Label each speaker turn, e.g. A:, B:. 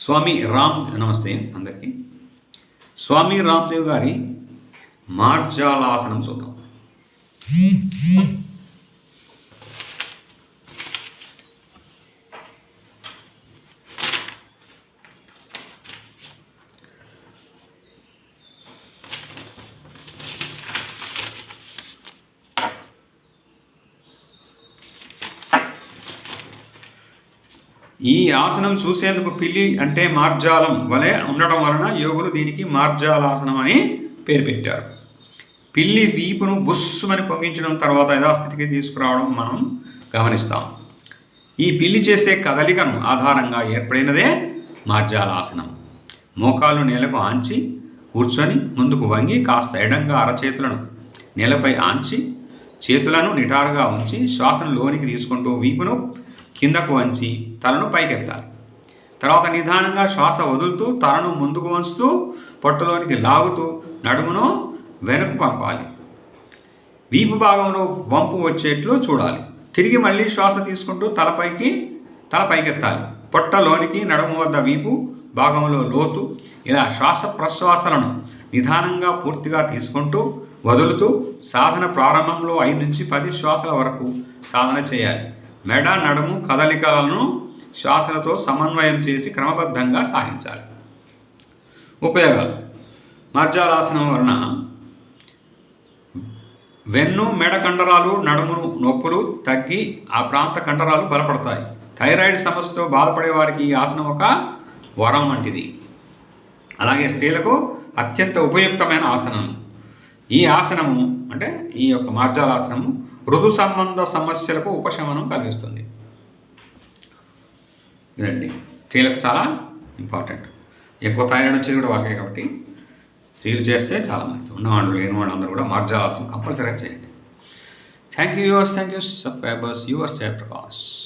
A: స్వామి రామ్ నమస్తే అందరికీ. స్వామి రామ్దేవ్ గారి మార్జాలాసనం చూద్దాం. ఈ ఆసనం చూసేందుకు పిల్లి అంటే మార్జాలం వలె ఉండడం వలన యోగులు దీనికి మార్జాలాసనం అని పేరు పెట్టారు. పిల్లి వీపును బుస్సుమని పొంగించడం తర్వాత యథాస్థితికి తీసుకురావడం మనం గమనిస్తాం. ఈ పిల్లి చేసే కదలికను ఆధారంగా ఏర్పడినదే మార్జాలాసనం. మోకాలు నేలకు ఆంచి కూర్చొని ముందుకు వంగి కాస్త ఎడంగా అరచేతులను నేలపై ఆంచి చేతులను నిటారుగా ఉంచి శ్వాసను లోనికి తీసుకుంటూ వీపును కిందకు వంచి తలను పైకెత్తాలి. తర్వాత నిదానంగా శ్వాస వదులుతూ తలను ముందుకు వంచుతూ పొట్టలోనికి లాగుతూ నడుమును వెనుక పంపాలి. వీపు భాగంలో వంపు వచ్చేట్లు చూడాలి. తిరిగి మళ్ళీ శ్వాస తీసుకుంటూ తల పైకెత్తాలి. పొట్టలోనికి నడుము వద్ద వీపు భాగంలో లోతు. ఇలా శ్వాస ప్రశ్వాసలను నిదానంగా పూర్తిగా తీసుకుంటూ వదులుతూ సాధన ప్రారంభంలో 5 నుంచి 10 శ్వాసల వరకు సాధన చేయాలి. మెడ నడుము కదలికలను శ్వాసలతో సమన్వయం చేసి క్రమబద్ధంగా సాగించాలి. ఉపయోగాలు: మార్జాలాసనం వలన వెన్ను మెడ కండరాలు నడుము నొప్పులు తగ్గి ఆ ప్రాంత కండరాలు బలపడతాయి. థైరాయిడ్ సమస్యతో బాధపడే వారికి ఈ ఆసనం ఒక వరం వంటిది. అలాగే స్త్రీలకు అత్యంత ఉపయుక్తమైన ఆసనం. ఈ ఆసనము అంటే ఈ యొక్క మార్జాలాసనము ఋతు సంబంధ సమస్యలకు ఉపశమనం కలిగిస్తుంది. ఇదండి స్త్రీలకు చాలా ఇంపార్టెంట్. ఎక్కువ థైరాయిడ్ వచ్చేది కూడా వాళ్ళకే కాబట్టి స్త్రీలు చేస్తే చాలా మంచిది. ఉన్నవాళ్ళు లేని వాళ్ళందరూ కూడా మార్జాలాసనం కంపల్సరీగా చేయండి. Thank you yours, thank you subscribers, yours Jayaprakash.